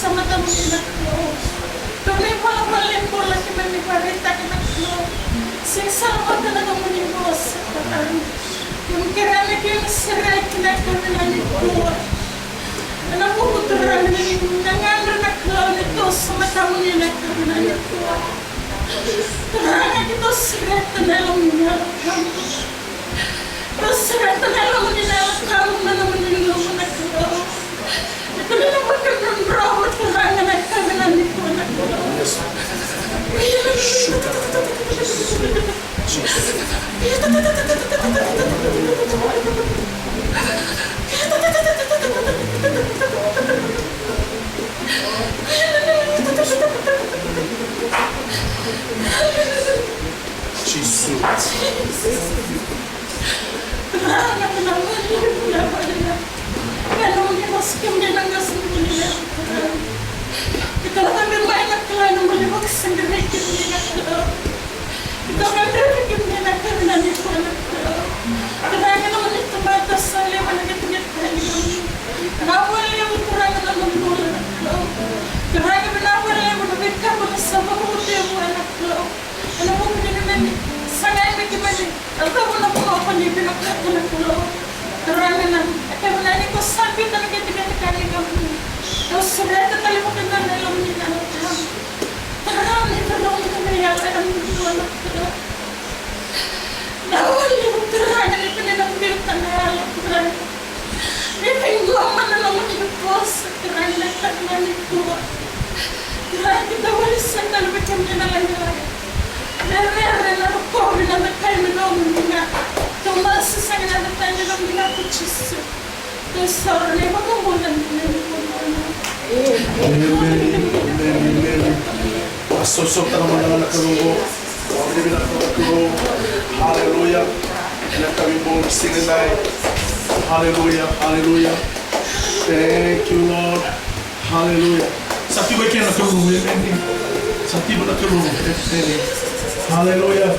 sama tamu kita kau. Kami balik bola kita ni parita kita kau. Sisa apa nak kamu ni bos? Yang kira ni kita serai kita kami ni kau. Anak buku terang ni jangan nak kau ni tu sama tamu ni kami ni kau. Terang kita serai dalam ni kamu. Terus serai dalam ni kamu mana ni lu nak kau. Kami nak makan berawat terang nak kami ni kau nak kau. Kita kami banyak kelana boleh sendiri kita kita kan dari kita nak kena ni pun kita kena mesti tempat saling mana kita ni nawal yang kurang dalam mulut kerana nawal yang mereka bersama muda anak anak muda ni sangat bagaimana atau apa ni binak kalau kerana kerana ni kau sampai dalam kita kali kamu kau sudah terkali mungkin dalam ni terang terang kami yang ada anak nawal yang terang ni kena ambil tanah terang ni minggu mana nama kita bos terang ni tanah ni tua terang kita boleh sendal macam ni lagi Rera kau bila makai minum minyak, cuma sesangat ada tanya dalam minyak kucis. Besar ni bagai bulan ni. Amen. Sosok tangan anak keluar, orang ini nak keluar. Haleluya. Nak kami pun sing naik. Haleluya, haleluya. Thank you Lord. Haleluya. Sakti baik nak keluar ini. Sakti nak keluar ini. Haleluya.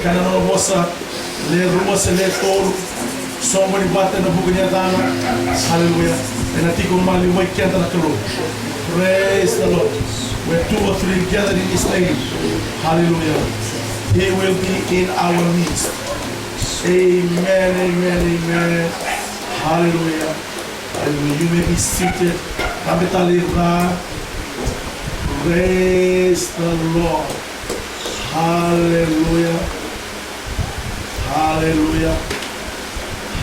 Karena nama bosa, le rumah le tolu, semua dibaca na bukunya tanah. Haleluya. Dan nanti kau malu mai kian tanah keluar. Praise the Lord. Where 2 or 3 gathered in His name. Hallelujah. He will be in our midst. Amen, amen, amen. Hallelujah. Hallelujah. You may be seated. Kami talira. Praise the Lord. Hallelujah. Hallelujah.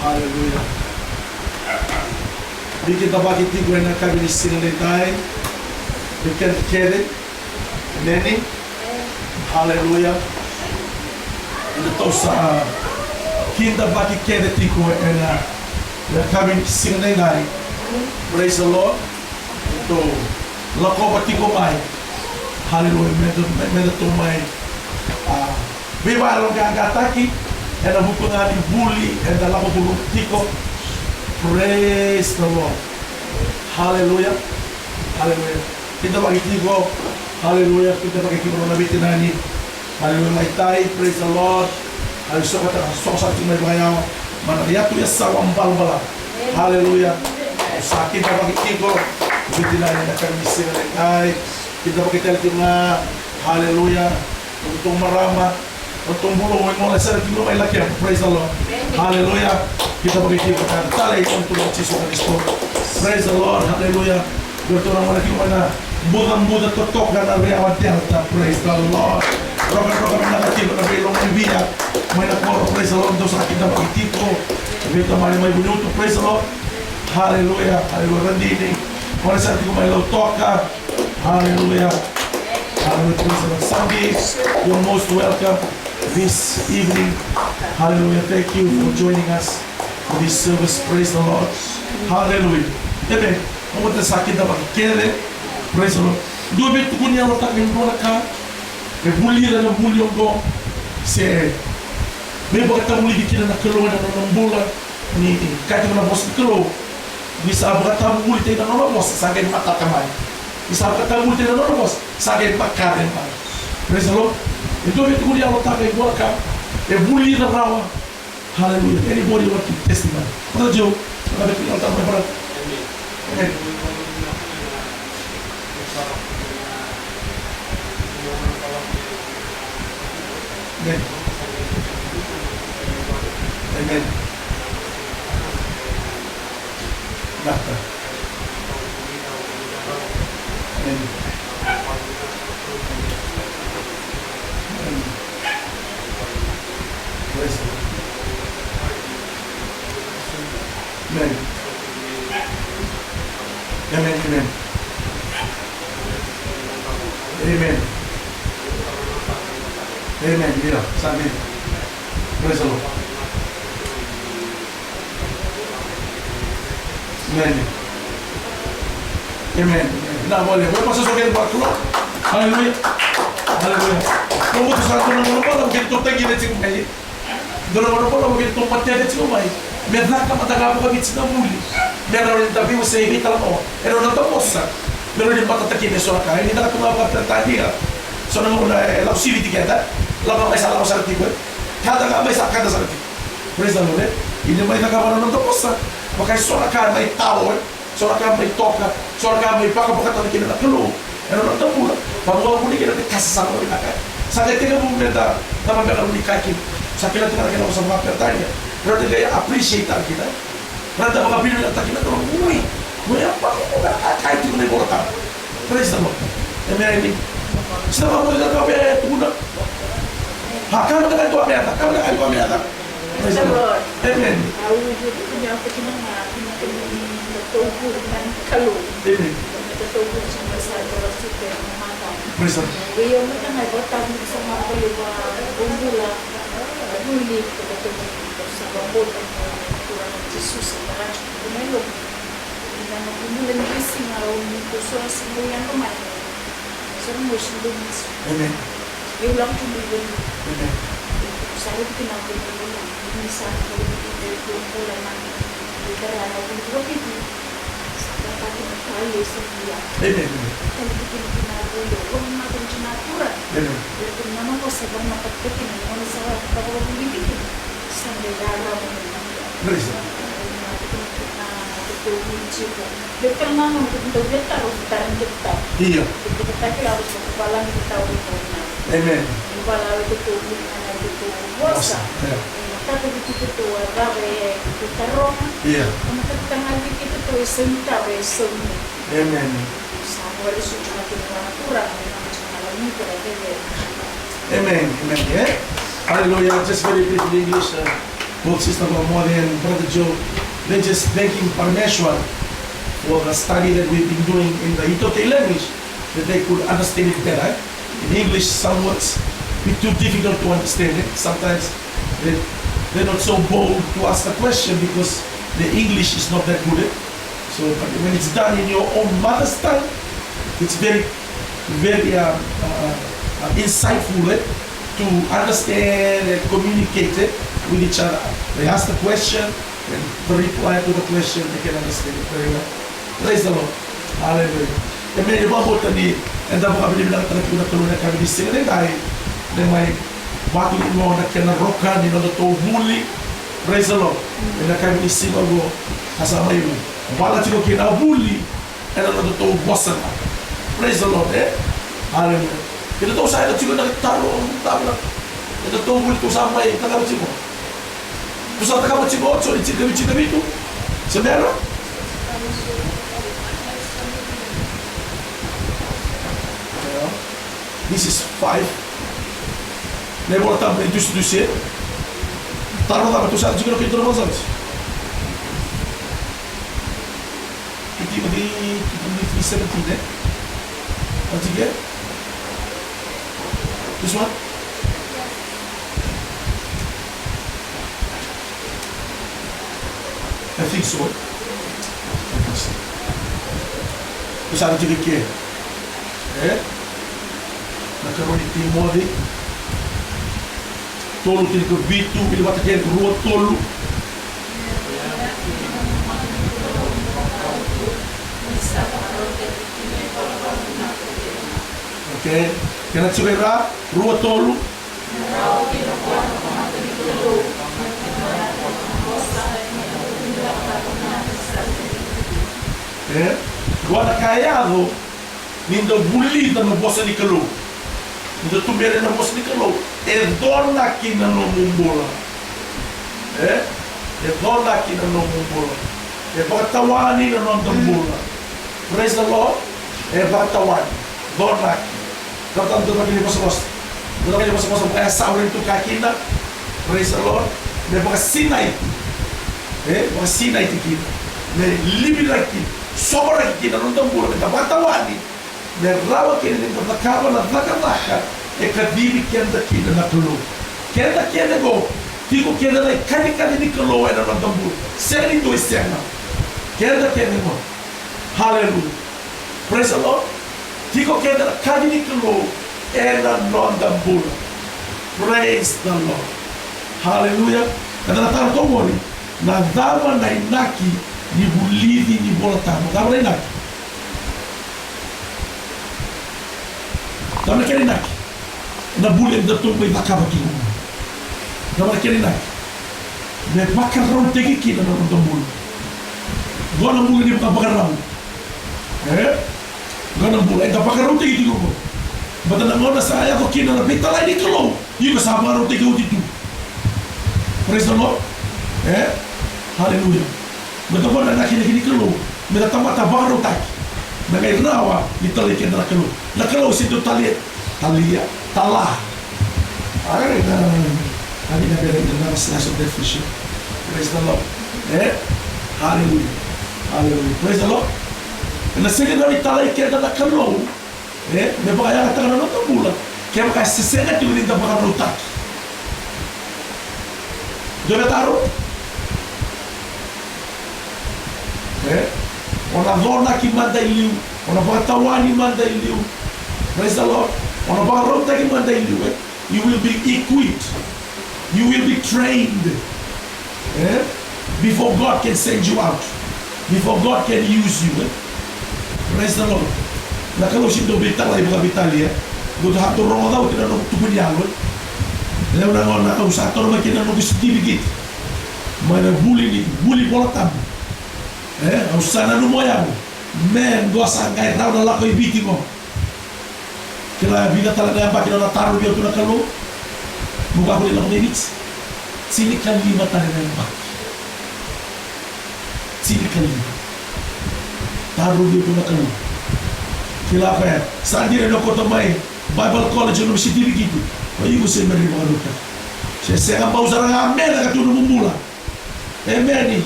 Hallelujah. Bikin tabaki tigo na kami ni sinalitai. Bikin kere. Neni. Hallelujah. Ito sa kinda baki kere tigo na kami ni sinalitai. Praise the Lord. Ito lako ba tigo mai. Hallelujah. Medo mai. Viva along gagataki. And the hukungan ibuli and the lako bulong tiko. Praise the Lord. Hallelujah. Hallelujah. Kita bagi tigo. Hallelujah. Kita bagi tigo na bitin nani. Hallelujah. May tay. Praise the Lord. Hallelujah. Sosak may bayaw. Manayatu ya sawang balbala. Hallelujah. Sa kita bagi tigo. Bitin nani na karmisi na tay. Kita bagi tigo na. Hallelujah. Untuk marama. Untuk bulu mo sa kilo ay laki. Praise the Lord. Hallelujah. Kita bagi tigo na. Talay untuk Yesus Kristo. Praise the Lord. Hallelujah. Betul orang lagi mana budak-budak totok dan ariawan delta. Praise the Lord. Program-program nak tiba na belong ibia. May nakoro. Praise the Lord. Dosa kita bagi tigo. Kita may bunuto. Praise the Lord. Hallelujah. Hallelujah. Randini. Wala sa tigo may toka. Hallelujah. Hallelujah. Praise the Lord. Sunday, you're most welcome this evening. Hallelujah. Thank you for joining us for this service. Praise the Lord. Hallelujah. Amen. Kamu sakit dapat kere. Praise the Lord. Dua betul punya letak yang bolaka. Buli dan buli yang go. Se. Bebo kata buli kita nak keluar dan orang bola. Ni kata mana bos keluar. Bisa berkata buli tidak orang bos. Sakit mata kamai. Bisa berkata buli tidak orang bos. Sakit bakar yang mana. Praise the Lord. Itu betul punya letak yang bolaka. Buli dan rawa. Hallelujah. Anybody want to testify? Mana jauh? Kita betul letak berapa? Gata. Amen. Amen. Praise the Lord. Amen. Amen. Amen. Amen. Amen. Yeah. Sunday. Praise the Lord. Amen. Amen. Nah, boleh. Boleh pasal soal buat keluar. Haleluya. Haleluya. Kamu tu satu nama apa? Mungkin tu tadi dia cakap lagi. Dulu mana pun mungkin tu mati ada cakap lagi. Mereka kata mata kamu kami cina muli. Mereka orang tapi usai ini kalau mau. Orang tak bosan. Mereka di mata tak ini soal kaya. Ini tak tu apa tadi ya. Soalnya orang lau sili tiga dah. Lau kau mesal lau salah tiga. Kata kau mesal kata salah tiga. Praise the Lord. Ini mereka kawan orang tak bosan. Maka soal kaya mai tahu. Soal kaya mai toka. Soal kaya mai pakai pakai tanah kita nak keluar. Orang tak pula. Bahawa pun kita kasih sama mereka. Saya tengok benda nama mereka menikah. Saya kira tengah kita bersama pertanya. Berarti dia appreciate kita. Berarti apa pilih kita kita orang mui apa? Kaya itu ni boleh. Praise the Lord. Amen. Selama kita kau bertunda. Hakam kita kau berada. Kau kita kau berada. Praise the Lord. Amen. Aku punya perkembangan bertubuh dengan kalau. Amen. Bertubuh sama saya super mantap. Praise the Lord. Dia mereka nak bertahan sama kalau bumbulah muli bertubuh bersama botan Tuhan Yesus sekarang melok. Dan bumbulah ni singalau musuh semua yang ramai. Semua sebelum. Amen. Dia ulang kembali. Amen. Saya kenal bumbulah. Misalnya bumbulah mana kita ada bumbulah itu. Amen. Kalau kita kenal dulu, orang makan cenaturan. Amen. Jadi nama kau sebab makan kita ni, orang sahaja kita bawa beli itu. Sambil dalam. Praise the Lord. Kita kunci tu. Kita nama kita kita harus tarik kita. Iya. Kita tak harus kepala kita orang. Amen. Kepala itu mana itu bosa. Tapi kita tu ada kita roh. Iya. Kita tengah kita tu senta besoknya. Amen. Sama ada sudah cenaturan macam malam ni berada. Amen. Amen. Yeah. Hallelujah. Just very briefly English. Both Sister Mamori and Brother Joe, they're just thanking Parameshwar for the study that we've been doing in the Itote language, that they could understand it better. In English, some words be too difficult to understand it. Sometimes they're not so bold to ask the question because the English is not that good. So, but when it's done in your own mother's tongue, it's very, very insightful to understand and communicate with each other. They ask the question, and the reply to the question, they can understand it very well. Praise the Lord. Hallelujah. Amen. Iba mo tani, and the mga bilang talaga na kami di sila dahil na may batu mo na kinarokan ni to huli. Praise the Lord. And na kami di sila go kasama yun. Bala sila kinabuli, and to bosan. Praise the Lord. Hallelujah. Ito to sa ito siguro nagtaro ang tabla. Ito to huli to sa may tagawit siguro. Tu sa tagawit siguro, so ichika bito. Sa meron? This is 5. Never tam introduce. Taro na tu sa siguro pinto naman sa. Iti mo di 17 What's it get? This one? I think so. Terus ada juga ke? Nakaroon ni Timothy. Tolu tini ko bitu bila bata kaya ruwa tolu. Okay, kena cubera ruwa tolu. Guarda caiado, nindo bulida no bossa ni kalu, nindo tumere no bossa ni kalu, dona aqui na no mumbola, dona aqui na no mumbola. E pakatawani na nung tambula. Praise the Lord. E pakatawani. Donaki. Datang doon kami bos-bos. Doon kami bos-bos. Kaya saurin tu kakina. Praise the Lord. E pakasinay. Pakasinay tikina. E libiraki. Sobrang kita nung tambula. E pakatawani. E rawa kini nung nakaba na nakalaka. E kadiri kenda kina na tulo. Kenda go. Tiko kenda na kani ni kalo e na nung tambula. Seri do isena. Kenda go. Hallelujah. Praise the Lord. Tiko kenda na kani ni kalo e na nung tambula. Praise the Lord. Hallelujah. Kada nataro tongoni. Na dama na inaki ni bulithi ni bola tamo. Dama na inaki. Dama na kena inaki. Na bulim da tumbo i nakaba ki uma. Dama na kena inaki. Me pakarau teki ki na nung tambula. Gona mula ni pakarau. Gona mula. Ita pakarau teki tiko ko. Bata na ngona sa aya ko kina na pita lai ni kalo. Iko sa pakarau teki uti tu. Praise the Lord. Hallelujah. Bata ngona na kini kalo. Meta tamata pakarau taki. Nagai rawa ni tali kena na kalo. Na kalo situ talia. Talah. Ari na bere na slash of definition. Praise the Lord. Hallelujah. Hallelujah. Praise the Lord. Na secondary talai kena na kalo. Me bagaya kata na tambula. Kaya maka sisena tu ni tambah rutak. Dove taro? Ona dona ki manda iliu, ona patawani manda iliu. Praise the Lord. Ona barota ki manda iliu. You will be equipped. You will be trained. Before God can send you out. Before God can use you. Praise the Lord. Na kalau sindo bitalai bukan bitalia. Goto hato rongo daw tina no tupunyalo. Leo na ngona ka usato no makina no certificate. Mana buli bola tabu. Usana no moyamo. Men gosa ngai raw na lako ibiti mo. Kila vida tala na bakina na taru dia tu na kalu. Buka boleh nak menit. Sini kali mata na bak. Sini kali. Taru dia tu na kalu. Kila apa? Sandiri no kota mai Bible College no certificate gitu. Ibu saya beri maluka. Saya mau sarang amel kat tu mula. Meni.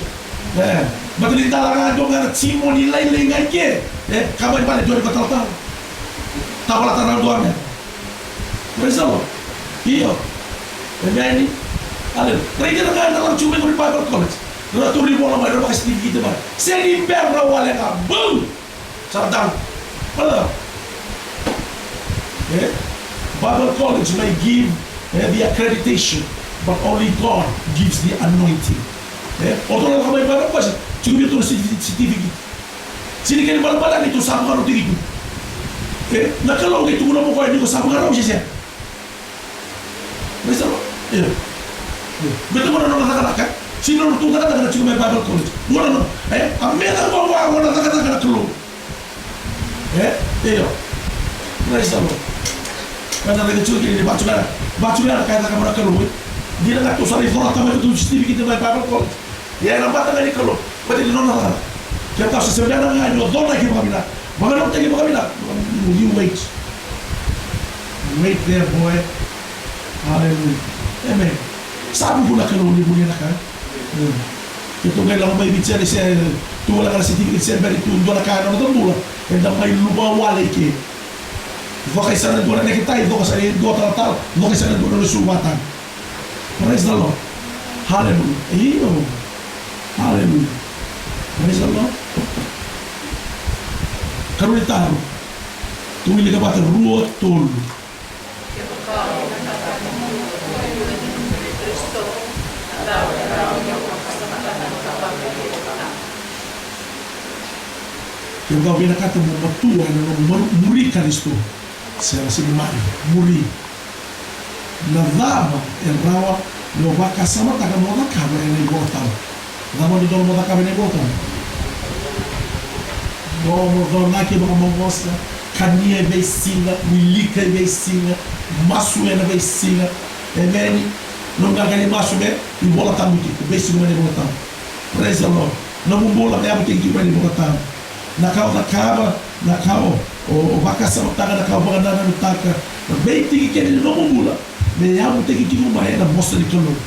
Bateri talangan dong ngat simo nilai lengan ke. Kamu balik dua kota tahu. Tahu lah tanah dua men. Bersama. Iyo. Meni. Ale. Mereka nak dalam cuma di Bible College. Dua tu ribu orang mai pakai certificate bah. Saya di berna wala ngam. Boom. Sarang. Pada. Bible College may give the accreditation, but only God gives the anointing. Orang orang Bible College cuma itu certificate. Sini kan bal-balan itu sama kalau tinggi itu. Nak kalau itu guna muka ini kau sama kalau siapa? Misal, betul mana orang kata-kata? Sini orang tu kata-kata cuma Bible College. Orang, Amerika bawa orang kata-kata keluar. Iyo, praise the Lord. Karena lagi cuci ini baculah kata kamu nak keluar. Dia nak tu sari fola tamu itu certificate dari Bible College. Ya nampak tak ni keluar. Berarti nona lah. Kita tahu sebenarnya orang ini dona kita kami nak. Bagaimana kita kami nak? You wait. Wait there, boy. Hallelujah. Amen. Sabu pula keluar ni boleh nak kan? Kita kan lama bicara saya tu orang certificate saya beri tu dona kan orang tu pula. Kita mai lupa wale ke. Vokai sana dua nak kita itu kasih dua tal. Vokai sana dua sulwatan. Praise the Lord. Hallelujah. Iyo. Hallelujah. Praise the Lord. Karu tahu. Tumili ka bata ruot tol. Yung kau binakata mo matua na muri ka nisto. Saya si muri. Na dama rawa no baka sama taka mo nakaba ni botan. Dama do mo nakaba ni botan. No naki mga mongosta. Kania vecina, milika vecina, masuena vecina. Amen. Não ganha macho bem e bola tá muito. Vecina nem botan. Praise the Lord. namumbola kaya mo tingin ni mga tao. Nakao, o baka sa magtaka nakao baka nananutaka. May tingin kaya ni namumbola. May yamo tingin kaya mo na bosta ni kalong.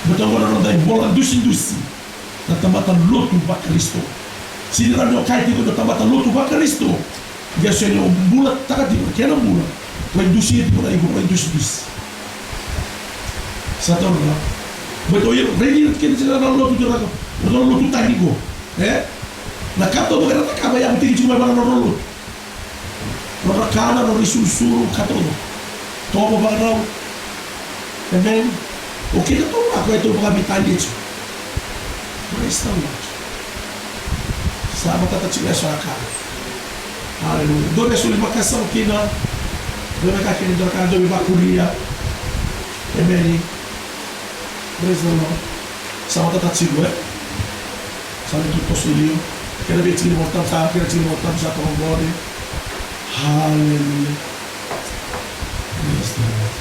Betul orang dai bola dusi na tamatan lotu ba Kristo. Sinira no kai tiko na tamatan lotu ba Kristo. Geso ni bula takati ko kena bula. Vai dusi tiko na ibu vai dusi. Satu orang. Betul ya regi kena sinira no lotu jora ko. No lotu tani ko. Na kato do kana takaba ya mtiki cuma bana no lotu. No kana no risusuru kato. Tomo ba raw. Amen. O que eu estou lá, eu estou habitar nisso. Praise the Lord. Sabe que está a sua cara. Aleluia. Dove sulle vacazioni che no? Dove cacchio di giocare, dove va curia. Amen. Praise the Lord. Sabe que está a Sabe tutto su Dio. Che la vecchia di mortalità, che la vecchia di mortalità con un body. Hallelujah. Praise the Lord.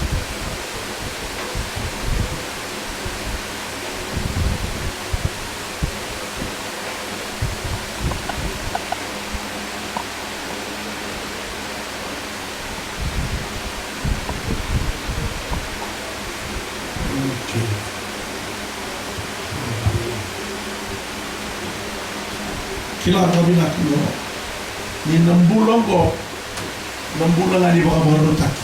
Kila kami nak no, ni nambulang nga di baka marutak.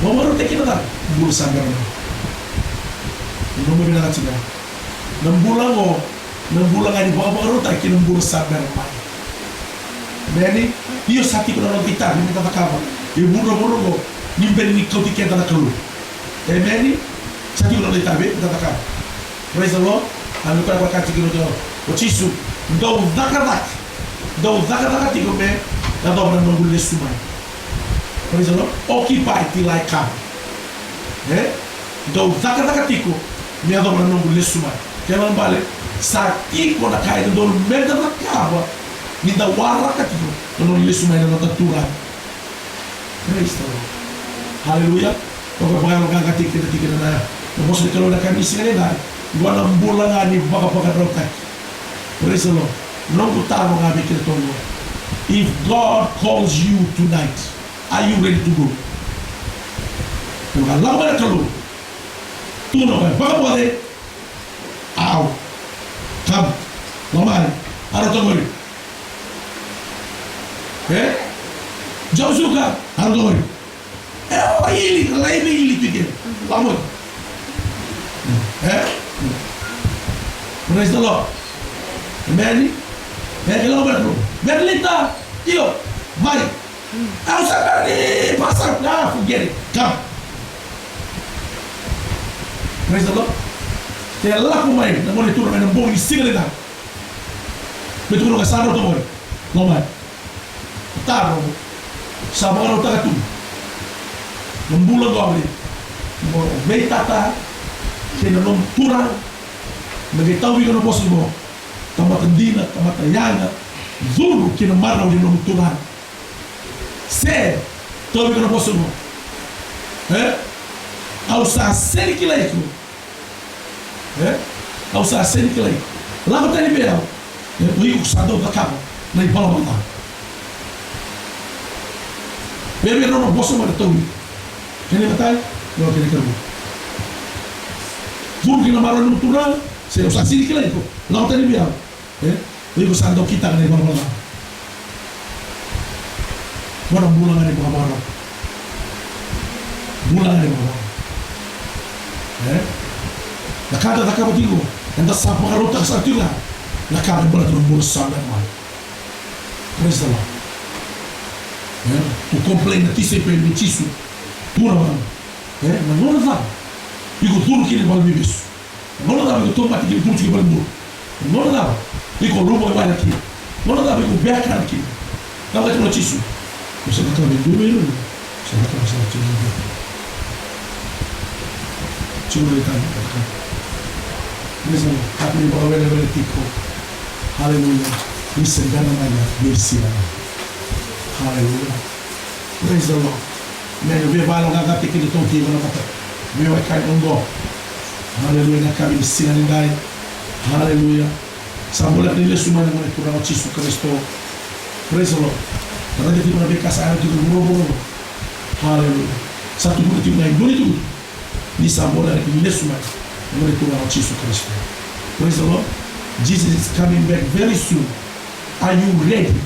Marutak kita tak, bulu sanggar no. Ino mo binakat sila. Nambulang nga di baka marutak, kinang bulu sanggar no. Beni, iyo sati ko na kita, ni tatakama. Iyo bulu ni beni ni kau tiketa na kalu. Beni, sati ko na kita, be tatakama. Praise the Lord. Ano ka bakati ko no o chisu. Dou zakadak tiko me na dobra nongul lesumai. Praise the Lord. Occupy till I come. Dou zakadak tiko me na dobra nongul lesumai. Kaya bale sa tiko na kaya do merda na kaba ni da wara katiko no lesumai na tatura. Praise the Lord. Hallelujah. Oke pangalan kakak tiko na mos de kalau na kami sini na gua nambulan ani baka rotak. Praise the Lord. Não botaram a biqueira todo. If God calls you tonight, are you ready to go? Porque lá vai calor. Tu não vai. Vai poder. Au. Come. Não vai. Ara togori. Jauh suka. Ara togori. Ele, lá ele pequeno. Lá muito. Praise the Lord. Amen. Hello, brother. Berlita, io, vai. I'll say, passa, forget it. Come. Praise the Lord. Kaya lah kumain, na mo ni turo ng buong isingal na. Betul ka saro to mo. Nomad. Taro. Sa mga rota ka tu. Nambulan ko abri. Mo betata. Kaya nung turang. Nagitawi ko na po mo. Tamatandina, tamatayana, zulu kinamaraw din ng tulan. Se, tawi ko na po mo. Ao sa seni kilay ko. Ao sa seni kilay. Lago tayo ni Beo. Uy, kusado ka kamo. Na ipalaw ka. Bebe no boso mo na tawi. Kaya ba tayo? No, kaya ka mo. Zulu kinamaraw ng tulan. Se, ao sa seni kilay ko. Lago tayo ni Beo. Ibu santo kita kan ibu mana? Barang bulan ada bukan barang. Bulan ada bukan. Nak ada tak apa tigo. Anda sapa kalau tak satu lah. Nak ada bulan tu bulan sampai mal. Praise the Lord. Tu komplain nanti sampai mencisu. Tu orang. Mana nak? Ibu turun kini bal bibis. Mana nak? Ibu turun mati kini turun kini bal bur. Mana nak? Iko rumbo wala aqui. Não dá para o beca aqui. Não vai ter notícia. Você não está vendo o número? Você não está vendo o número? Cuma kita katakan. Misal, kami bawa wala tiko. Hallelujah. Bisa gana mana bersia. Hallelujah. Praise the Lord. Meio be balong agak tikit itu tiba nak kata. Meio vai cair go. Hallelujah. Kami sini ngai. Haleluya. Sambola nile suma na mwana kuna Yesu Kristo. Praise the Lord. Tadi kita nak bekas ayat itu buru-buru. Haleluya. Satu bulan kita naik boleh tu. Ni sambola nile suma na mwana kuna Yesu Kristo. Praise the Lord. Jesus is coming back very soon. Are you ready?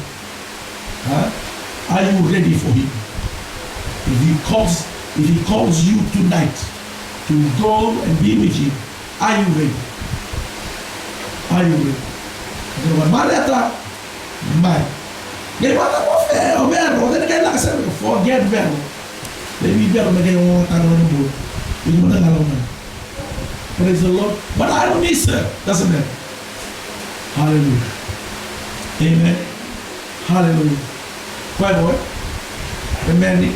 Huh? Are you ready for him? If he calls you tonight to go and be with him, are you ready? Are you ready? Mareta, mai. Gimana kau vero? Dia kaya nak saya forget vero. Lebih vero macam orang tanah lembut. Ini mana kalau mana? Praise the Lord. But I don't miss her. Doesn't it? Hallelujah. Amen. Hallelujah. Quite boy. Amen.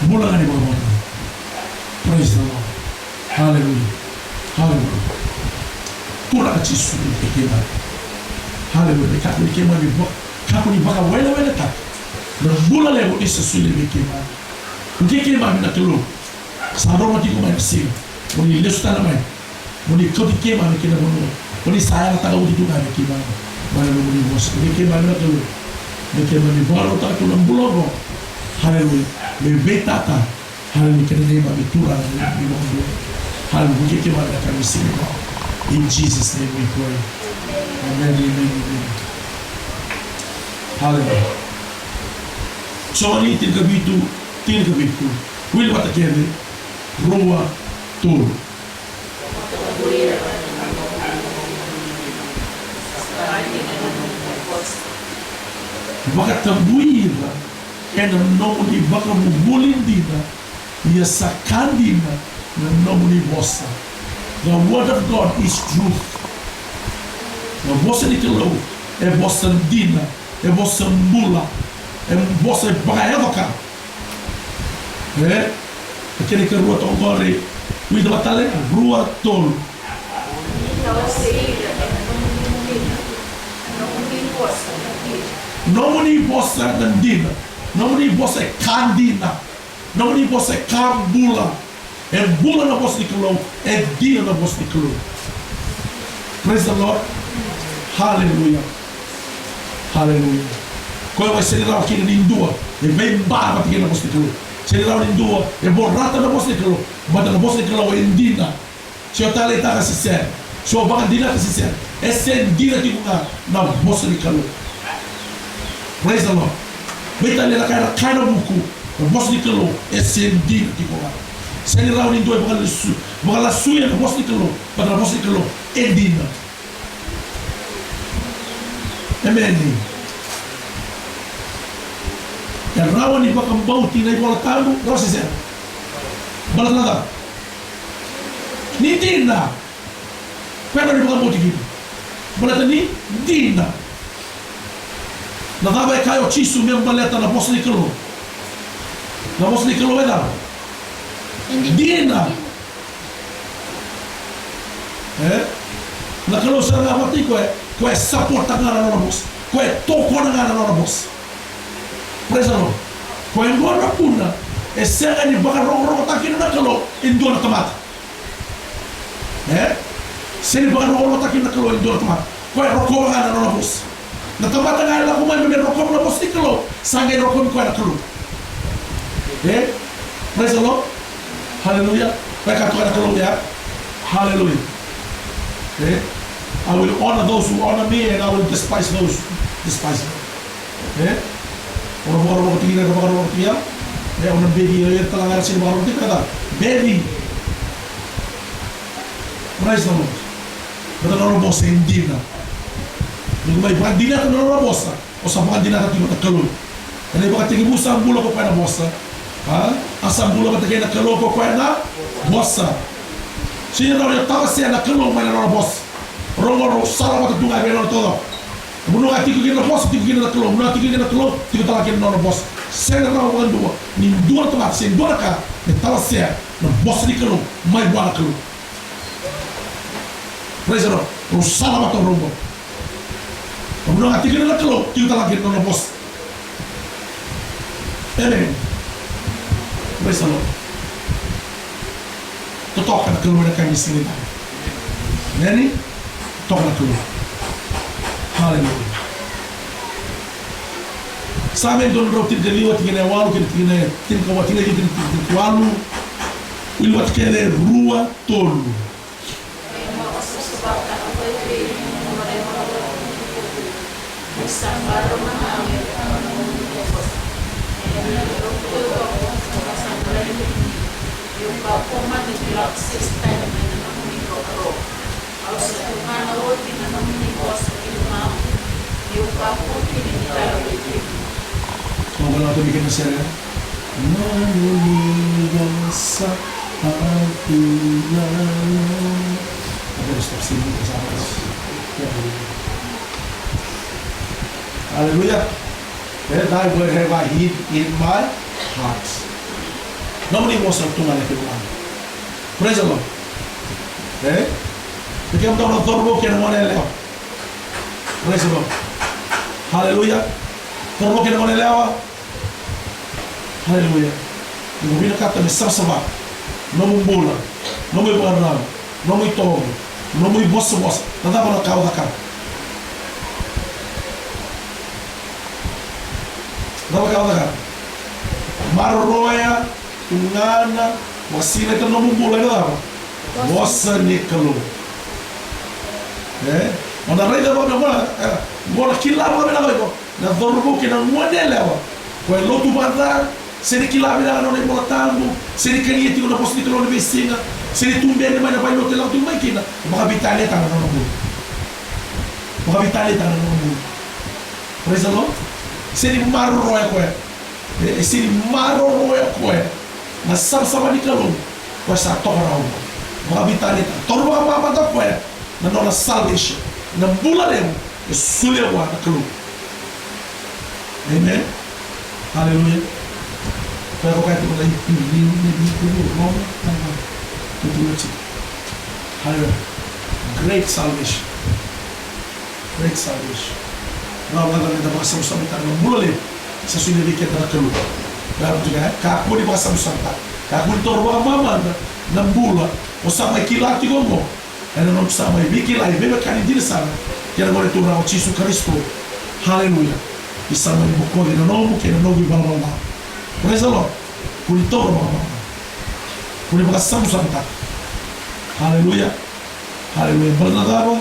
Mula kan di bawah. Praise the Lord. Hallelujah. Hallelujah. Kurang kecil sulit kekemar. Hallelujah. Kat kekemar ni buat. Kaku ni bakal wala tak. Mula lewo isa sulit kekemar. Kekemar ni nak telur. Sarong mati ko may sing. Muni lesu tanah may. Muni kau kekemar ni kena bunuh. Muni sayang tak kau itu kan kekemar. Mana muni bos. Kekemar ni nak telur. Kekemar ni baru tak tulang bulogo. Hallelujah. Membetata. Hallelujah. Kena ni bagi turang di bawah. Hallelujah. Kekemar ni akan sing. In Jesus' name we pray. Amen, amen, amen. Hallelujah. So ni tin kabitu. Will bata kene roa toro. Baka tabuira ena nomo ni baka mubulindina ia sakandina na nomo ni bossa. The word of God is truth. Na bossa ni kelo e bossa dina, e bossa mula, e bossa bagaevoka. Aquele que rua tão gore, cuida batalha, rua tolo. Não me bossa dandina, não me bossa candina, não me bossa cambula. É bula na bossa de clou, é dina na bossa de clou. Praise the Lord. Hallelujah. Hallelujah. Qual vai ser lá aqui em Indua? E bem barba aqui na bossa de clou. Se lá em Indua, é borrata na bossa de clou. Mas na bossa de clou é dina. Se eu tá leitando assim sério, se eu vou dina assim sério, é sem dina que na bossa de clou. Praise the Lord. Beta lela kaya na buku. Na bossa de clou é sem dina que se lá em Indua é la suya na bossa de clou, mas na bossa de clou é dina. Amen. Yang rawan ni bakal bau tinai bola tamu, rasa saya. Bola nada. Ni dina. Pernah ni bakal bau tinggi. Bola tani dina. Nada vai cair o tisu mesmo baleta na bossa de calo. Na bossa de calo é nada. Dina. Na calo será a mati ko é suporta ngara na bossa. Ko é toko ngara na bossa. Praise the Lord. Ko é ngora puna. E será ni bakal rong takin na calo indo na tomate. Se ni bakal rong takin na calo indo na tomate. Ko é roko ngara na bossa. Na tomate ngara la ko mai me roko na bossa calo. Sangue roko ko na calo. Praise the Lord. Hallelujah. Vai cá na calo ya. Hallelujah. I will honor those who honor me and I will despise those who despise me. Orang-orang tinggi, orang-orang tinggi, orang baby, orang telah ngasih orang tinggi kata baby. Praise the Lord. Betul orang bos indina. Yung may pandina kan orang bos, o sa pandina kan tinggal terkelul. Jadi bakat tinggi busa bulo ko pa na bos. Asam bulo ka tinggi na kelul ko pa na bos. Sino orang tahu siya na kelul mana orang bos. Orang salah waktu tu ngapain orang todo. Bunuh hati kita bos, tiga kita kelul, bunuh hati kita kelul, tiga tak lagi orang bos. Saya orang orang dua, ni dua tempat, saya dua kah, ni tahu saya, na bos ni kelul, mai buat kelul. Praise the Lord. Orang salah waktu orang bos. Bunuh hati kita kelul, tiga tak lagi orang bos. Amen. Praise the Lord. Tutok kan kelul mereka di sini. Nani? toka na keluar. Haleluya. Sa amin doon raw tinagaliwa, tinginawalu, tinakawa, tinagaliwalu, iliwat kene rua tolu. Vamos lá, bikin mesra. Manulasa Abdullah. Ada stop sini bersama. Hallelujah. That I will have a heat in my heart. Nobody wants to turn everyone. Praise the Lord. Eh? Porque eu não estou que não é legal. Praise the Lord. Hallelujah. Torbo que não é legal. Haleluya. Ngubina kata me sama no mumbula, no me barram, no me togo, no me bossa, nada para kau da kau. Nada kau da kau. Maroya, tungana, wasina que no mumbula nada. Bossa ni kalu. Onda rei da bola kilava me na bola. Na dorbo que não é legal. Foi lotu badar. Se ne kila bila no ne botango, se ne kania tiko na posti tolo ne besina, se ne tumbe ne mana bai hotel tu mai kina, maka vitale tanga no mu. Maka vitale tanga no mu. Praise the Lord. Se ne maro roya ko e se ne maro roya ko na sama di kalung, ko sa torau. Maka vitale tanga. Torba ma ba ko na no salvation. Na bula lemu, e sulewa na kalung. Amen. Hallelujah. Pero kaya ito lang Hallelujah. Great salvation. Great salvation. Now, wala na mga samusamita ng mulali sa sunilikin na nakalu. Dahil juga, kako di mga samusamita. Kako ito ruang mama ng bula o sa may kilati ko mo. Ano nung sa may bikilay, may kanin din sana. Kaya naman ito na o Chisu Kristo. Hallelujah. Isa may bukod, inanomo, kinanogi balala. Praise the Lord. Kulitoro mga. Kuli mga samusanta. Hallelujah. Hallelujah. Balnadaba.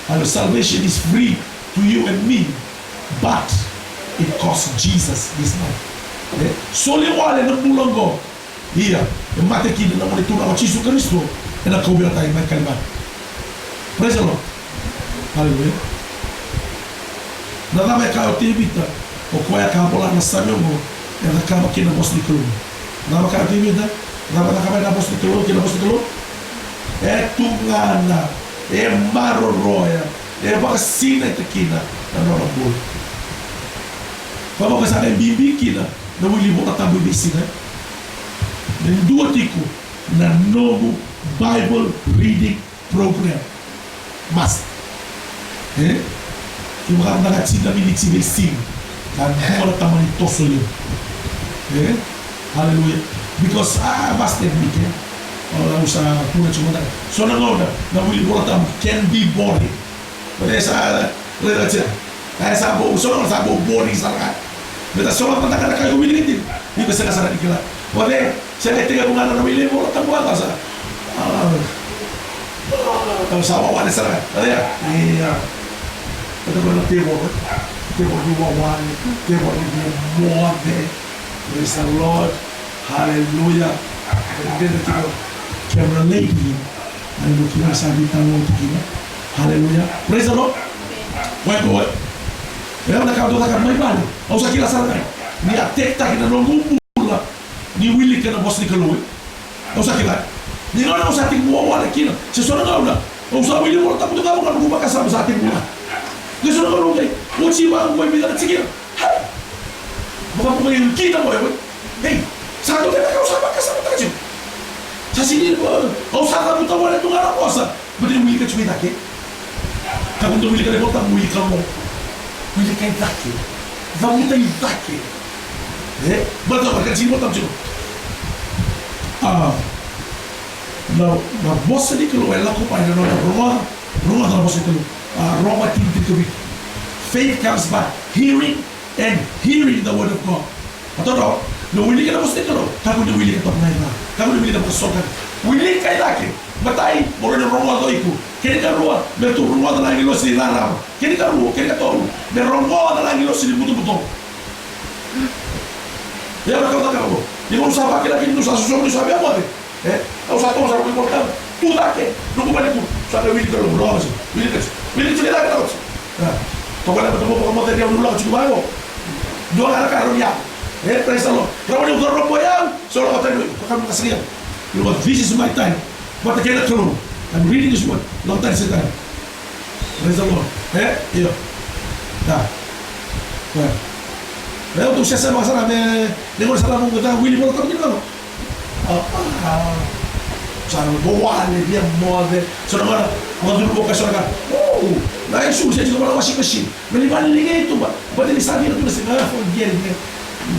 Hallelujah. Salvation is free to you and me. But it costs Jesus his life. Soli wale ng bulonggo. Iya. Yung matekina na monitura ko Chisu Kristo. E nakawira tayo may kaliman. Praise the Lord. Hallelujah. Nadamay kayo tibita. O kuya kapola na samyo mo. Yang nakama kinabos ni Kulu. Nama ka timida, nama nakama kinabos ni Kulu, kinabos ni Kulu. Tungana, maroroya, bakasina itakina, na norambul. Pamo ka sana bibi kina, na wili mo katambo ibisina. Nendua tiku, na novo Bible reading program. Mas. Yung mga nangatsin na minitsibising. Dan kumala tamani toso yun. Hallelujah. Because I must admit, sa puna cuma tak. So na wili bola tam can be boring. But sa sabo boring sangat. Beta so na taka kayo wili din. Di ba sa kasara dikila. Wale, sa tiga bunga na wili bola tam buat sa. Sa wala sa. Iya. Ito ko na table. Table you want. Table you more than. Praise the Lord. Hallelujah. Then the camera lady. And look here, sabi tanong tigina. Hallelujah. Praise the Lord. Wait. Pero nakauto ka may bali. O sa kila sa ni atekta kina nongumula. Ni wili ka na boss ni Kaloy. O sa kila. Ni no sa ating wala kina. Sa sona nga o sa wili mo tapos ka mo kan rumah kasama sa ating mula. Gusto na ko kay. O si ba mo bilang sige. Baka po ngayon kita mo eh. Hey, saan doon ka usap kasama tayo? Sa sini po. O saan ka mo tawa na itong araw ko sa? Ba't yung wili ka chumitake? Kung tumili ka na mo, wili ka mo. Wili ka itake. Vamos tayo itake. Ba't ako, sino mo tayo? Na boss ni Kaloy, lang ko pa, na rumah, Roma dalam bahasa itu. Roma 10:3. Faith comes by hearing and hearing the word of God. Atau no? No willing kita mesti kalau. Kamu no willing kita pernah. Kamu no willing kita bersokan. Willing kaya lagi. Batai, boleh ni Roma tu iku. Kini kan Roma, betul Roma dalam lagi lo sini larang. Kini kan Roma, kini kan tahu. Beronggo dalam lagi lo sini betul-betul. Ya berkata kamu. Di mana usah pakai lagi itu sesuatu usah apa ni? Kau satu usah pakai modal. Tu tak ke? Lu bukan itu. Saya willing kalau berdoa sih. Willing tu dia tak tahu. Kau kalau bertemu dengan modal dia berdoa cukup bago. Dua kali kalau dia. Praise the Lord. Kalau dia berdoa boyang, soalnya kata dia, kau kan kasih dia. You know, this is my time. But again, I'm reading this one. Long time since time. Praise the Lord. Iya. Dah. Nah, untuk saya masalah dengan salah mengatakan Willy boleh tahu kita. Cara bawa dia mode. Saudara, mau dulu buka saudara. Nah itu saya juga bawa washing machine. Melibat lagi itu, but ini sahaja itu mesti nggak forget dia.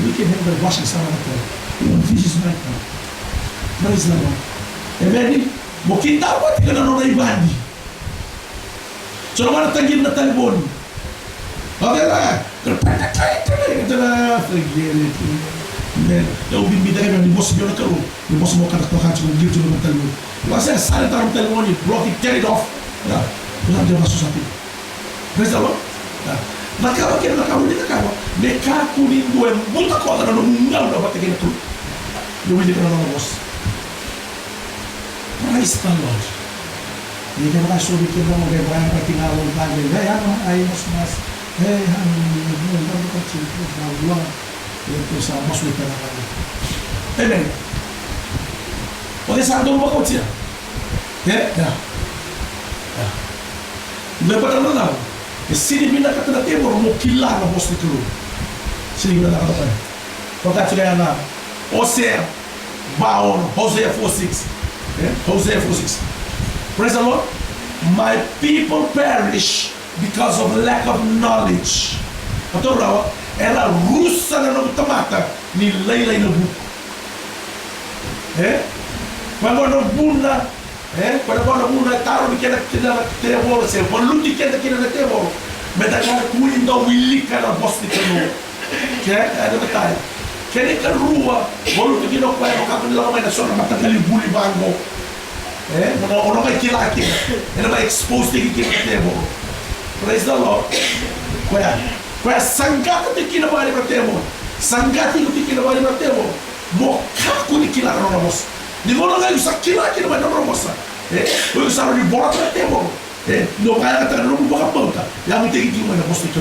We can have the washing sama kita. This is my time. Praise the Lord. Amen. Mungkin tahu apa kita nak ibadi. Saudara tanggil na telepon. Okay lah. Kita lah forget it. Eu vim me dar a minha moça, eu quero. Eu posso mocar a tua rádio com o livro no telefone. Você sai da telefone, block it, get it off. Eu não devo associar tudo. Praise the Lord. Naquela que na caminho da casa, me caco lindo é muita coisa no mundo não vai ter que tudo. Eu me digo na voz. Praise the Lord. E que vai sobre que não vai para que na vontade vai aí mas não contigo, não. Itu sama masuk ke dalam. Amen. Oleh saat itu apa kau cia? Ya. Lepas itu tahu. Sini bina kata nanti baru mau kilar na bos itu. Sini bina kata apa? Kau kata cakap na. Hosea, Baon, Hosea 4:6. Hosea 4:6. Praise the Lord. My people perish because of lack of knowledge. Atau berapa? Ela russa na nome tomata ni leila ina buku. Quando não bunda, quando bunda taro ni kena tebor se, quando luti kena tebor, medalha kuindo wilika na bosti keno. Ada betai. Kene kan rua, bolu tu kino kwa ko kapun la mai na sona mata kali buli bango. Ono mai kilaki. Ela vai expose de kina tebor. Praise the Lord. Kwa sangata te kina bari matemo. Sangati te kina bari matemo. Mo kaku ni kila na mos. Ni mono ngai sa kila kina bari na mos. O sa ri bora matemo. No kaya kata no buka pauta. Ya mo te ki mo na mos te.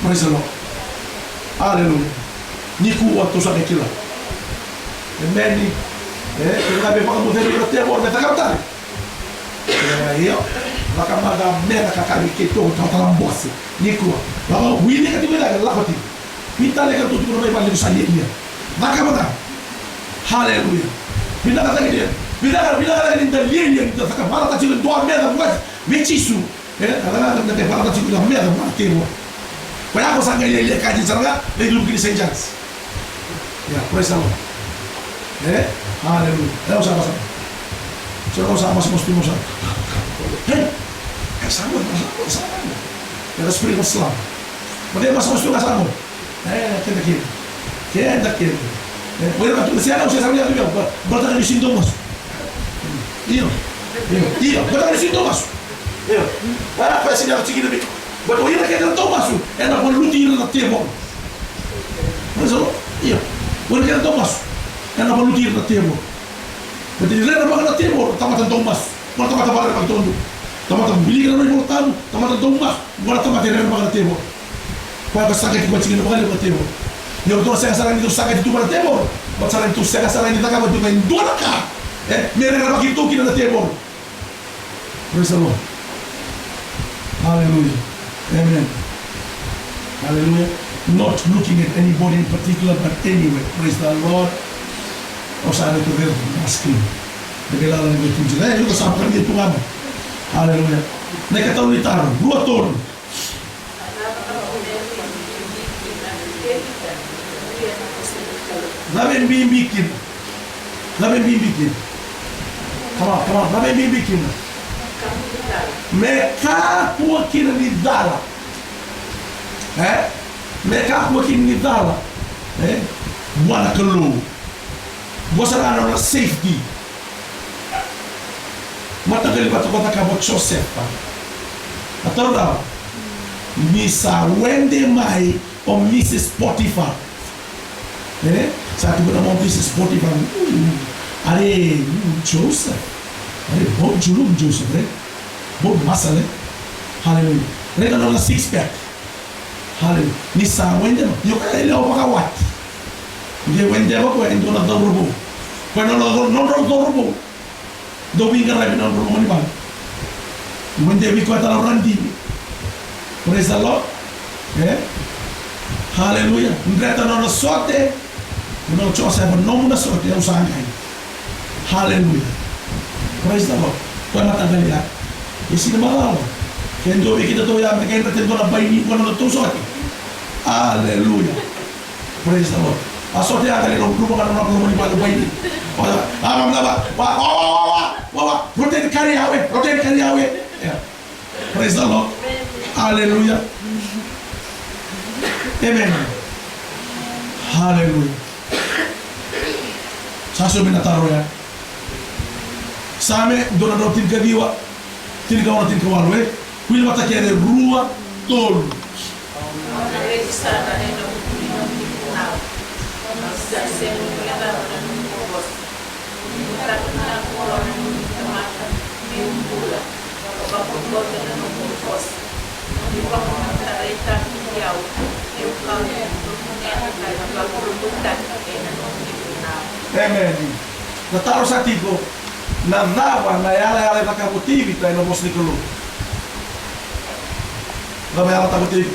Praise the Lord. Hallelujah. Niku wa to sa kila. Amen. Kita be pa mo te matemo na takata. Io Makamada mera kakali keto tatalam bosse. Niku. Lawa wili ka tiba la lapati. Pita le ka tu tu mai bali usali dia. Makamada. Hallelujah. Bila kata dia. Bila kata dia dia kita saka mara ta chiku doa mera buat mechisu. Ala na te para ta chiku mera buat temo. Kaya ko sanga ile ka di sarga le lu kini senjans. Ya, praise the Lord. Hallelujah. Usah pasal. Coba sama mesti musa. Sama. Era Espírito Islam. Mas mas tu kasamo. Kenda kiri. Boleh kan tu siapa usah sambil tu dia. Berada di sintomas. Iya. Berada di sintomas. Iya. Apa sih dia cakap ni? Betul ia nak kena Thomas. Ela pun luti na temo. Mas iya. Boleh kena Thomas. Ela pun luti na temo. Betul dia nak kena temo. Tamatan Thomas. Mata-mata balik pag tondo. Tamata bili ka na yung tamo, tamata Thomas, wala tamata rin mga temo. Kaya ka sakit ko sige na mga temo. Yung to sa sarang dito sakit dito mga temo. But sarang dito sa sarang dito ka dito ngayon doon ka. Meron na bakit to kina temo. Praise the Lord. Hallelujah. Amen. Hallelujah. Not looking at anybody in particular, but anyway. Praise the Lord. O sana ito rin masking. Nagkilala na ito dyan. Yung kasama kami dito nga mo. Hallelujah. Nakataulitar, ruator. Namin bibikin. Come on. Namin bibikin. Meka kuwa kina nidhala. Meka kuwa kina nidhala. Bwana kalo. Bosara na safety. Matagal ba ito kabo Joseph pa? Atau daw, Misa Wende Mai o Mrs. Potiphar. Sa atin ko naman Mrs. Potiphar. Are Joseph. Are Bob Julog Joseph. Bob Masale. Hallelujah. Reka na 6-pack. Hallelujah. Misa Wende Mai. Yung kaya ilaw pa kawat. Hindi Wende Mai ko, hindi ko na darubo. Kaya darubo. Dobi nga rin ang rumah ni Bang. Wende Mai ko at randi. Praise the Lord. Hallelujah. Ngreta na sorte. Não Joseph não na sorte é o sangue. Hallelujah. Praise the Lord. Kau matagal ya. Isi na malaw. Kaya dobi kita to ya. Kaya natin ko na bayi ko na to sorte. Hallelujah. Praise the Lord. Asorte ya kali rumah kan rumah ni Bang bayi. Amam na ba. Wah. Rotate carry away. Praise the Lord. Hallelujah. Amen. Hallelujah. Saso binataro ya. Same dona do tin kadiwa. Tin kawana tin kawalo Kuila matakiare rua tolu. Amen. Nataro sa tiko na nawa na yala na kabutivi tayo na mos ni kulo. Na yala kabutivi.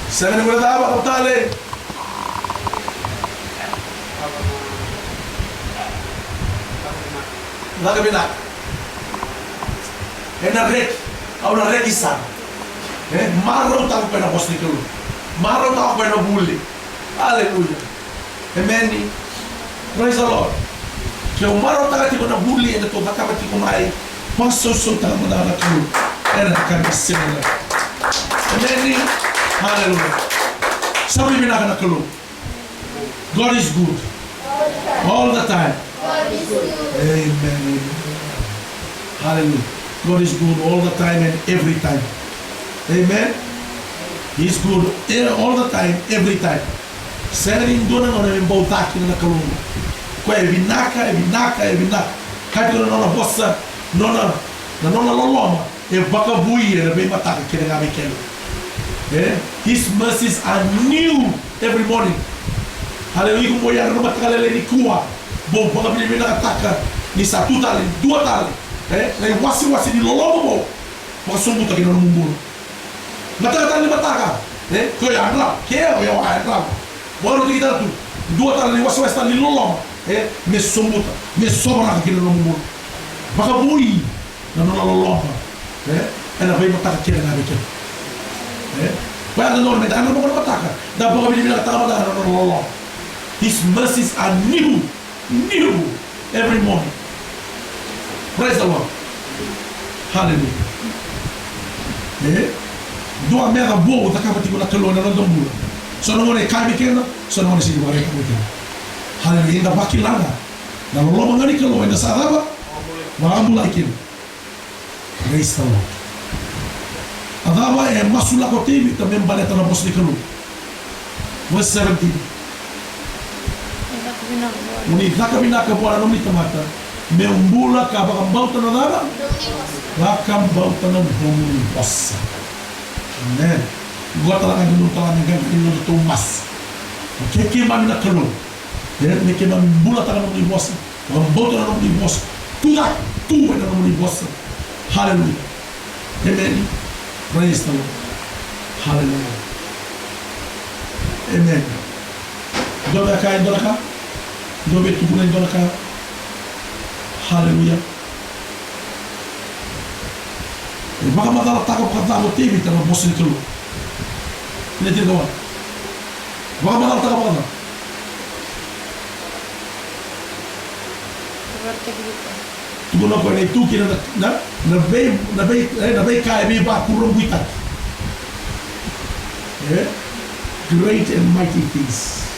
Sabi ni mula dawa kabutale. Nagabina. Na rek, au na rekisa. Maro tayo pa na mos ni kulo. Maro tayo pa na bully. Hallelujah. Amen. Praise the Lord. Kaya umaro tagati ko na bully na ito, nakabati ko na ay masusot na muna na kayo. Era kami sila. Amen. Hallelujah. Sabi binaka na kayo. God is good. All the time. Amen. Hallelujah. God is good all the time and every time. Amen. He's good all the time, every time. Sera indona non è imboltati nella colonna. Qua è vinaka. Kati non ha bossa, non ha loloma. E baka buie, e ben matata che ne gabe kello. His mercies are new every morning. Hallelujah, kung boya na matakalele ni kuwa. Bo baka bilibin na kataka ni satu tali, dua tali. Na wasi ni loloma mo. Baka sumbuta kino mumbulo. Mataka mataka. Kaya anra, kaya o yawa anra. Baru kita tu dua tali was tali lolong, me sombuta, me sobra aqui no mundo. Baka bui, na no lolong, ela vai matar aquele na bique. Vai na norma, anda não pode matar. Da boca me vira tava da no lolong. His mercies are new every morning. Praise the Lord. Hallelujah. Dua mega boa da capa tipo na coluna no dombulo. Sono ngone kami kena, sono ngone sini bare kami kena. Hallelujah, inda bakilanga. Na lolo ngani kelo inda saraba. Maambula ikini. Praise the Lord. Adaba e masula kotivi também baleta na bosni kelo. Verse 17. Uni nakabina ka buana nomi tamata. Me umbula ka bakambauta na daba. Bakambauta na bomu bossa. Amen. Gua telah ngandung telah ngandung itu emas. Keke mami nak kelon. Me ke mami bula telah ngandung bos. Mamboto na ngandung bos. Tudak tu na ngandung bos. Hallelujah. Amen. Praise the Lord. Hallelujah. Amen. Dobe ka. Dobe tu pun ka. Hallelujah. Maka matala takap kata motivi tanah bos ni kelon. Ini tidak kawan. Bagaimana malam tak apa? Tukuno ko ni tuki na bay kaya bi ba kurong buitak. Great and mighty things.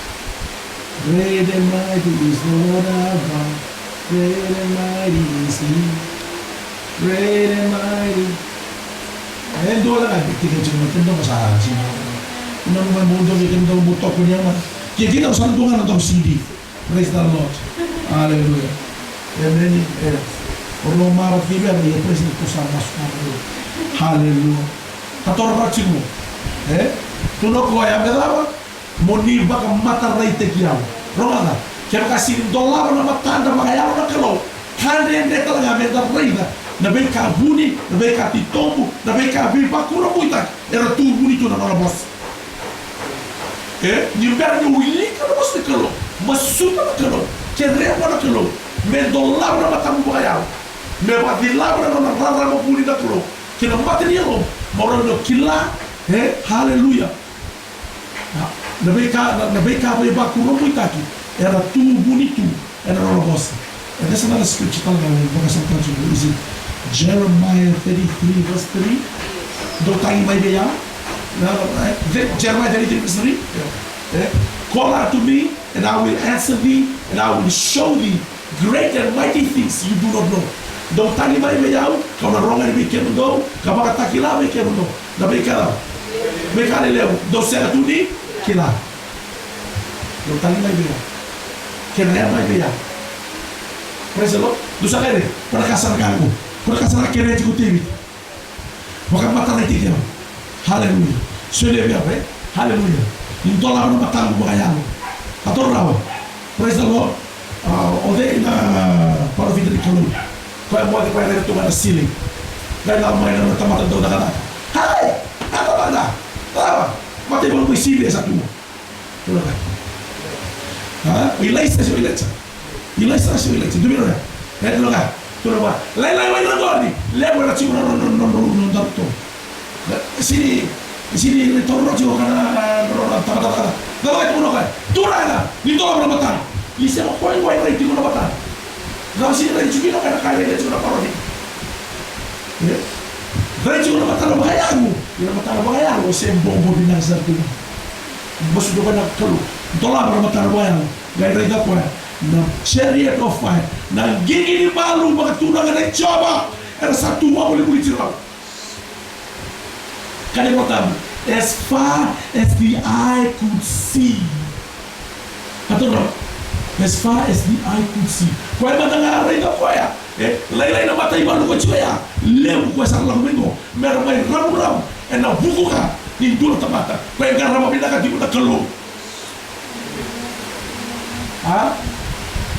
Great and mighty is the Lord our God. Great and mighty is He. Great and mighty. Doon lang ang tingin siya maganda sa sino. Unang mga mundo kita butok ko niya man. Kaya kita usan tungan ng CD. Praise the Lord. Hallelujah. Amen. Orang marah kita dia praise itu sama sekali. Hallelujah. Kator racing mo. Tuno ko ya belawa. Moni baka mata raite kiau. Ronga. Kaya kasih dolar na matanda makaya na kalau. Kande ndeta nga meta raida. Na bay ka buni, na bay ka titombo, na bay ka bipa kura muita. Era tu buni tu na boss. Ni berni wili ka na boss kalo. Masuta na kalo. Kerema na kalo. Me dolar na matamu makaya. Me badila na rara mo buni na kalo. Kina mati ni lo. Moro no kila. Hallelujah. Na bay ka bipa kura muita ki. Era tu buni tu. Era na boss. And there's another scripture talaga is it Jeremiah 33 verse 3. Do tayo may biya? Jeremiah 33 verse 3. Call out to me and I will answer thee and I will show thee great and mighty things you do not know. Do tayo may biya? Kau na rongan may kemundo, kapag takila may kemundo. Na may kala. May kalileo. Do sera tu di kila. Do tayo may biya. Kaya may biya. Praise the Lord. Dosa kere, pada kasar kamu, pada kasar kere cikgu TV. Maka mata nanti dia. Haleluya. Sudah biar, haleluya. Intolah orang mata lu bayang. Atau rawa. Praise the Lord. Ode na para vidri kalu. Kau yang mau dipayar itu mana siling. Kau yang main orang tempat itu dah kata. Hai, apa benda? Apa? Mati baru bersih dia satu. Tuh kan. Ilai sesi ilai sah. Ilai sesi ilai sah. Tu biar. Tuh kan. Tuh apa? Lai mana kau ni? Lai mana cium non tu. Sini torro cium karena tak. Kalau itu kan. Turana. Itu orang bermatan. Bisa mau kau yang itu orang bermatan. Kau sini lagi cium karena kaya dia cium apa ni? Kaya cium orang bermatan bahayamu. Orang bermatan bahayamu. Sembombo binasa tu. Bos tu kan nak keluar. Tolah bermatan bahayamu. Gaya itu apa? Na chariot of fire, na gigi ni malu maka tunangan ay coba, era satu wa boleh cerau. Kali pertama, as far as the eye could see. Atau no? As far as the eye could see. Kau yang mendengar itu kau ya, lain-lain nama tahu baru kau cuci ya, lebu kau salah mengo, merah ramu, ena buku kah, di dulu tempat, kau yang ramah pindah kan di mana keluar.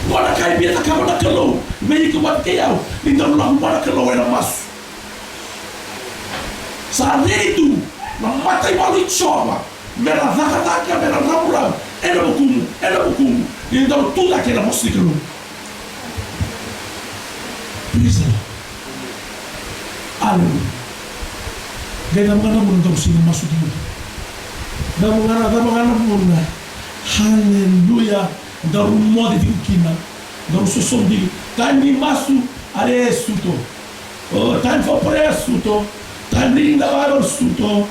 Wana kai biasa kamu nak keluar, beri kebuat kau, di dalam mana keluar yang masuk. Saat itu, mata malu coba, merah tak, merah ramu, ada buku, di dalam tu tak kena mesti keluar. Bisa, haleluya. Gaya mana pun terus ini masuk itu. Dah mana pun, haleluya. Daru mode di kina, daru sosom di time ni masu are suto, time for prayer suto, time reading the Bible suto,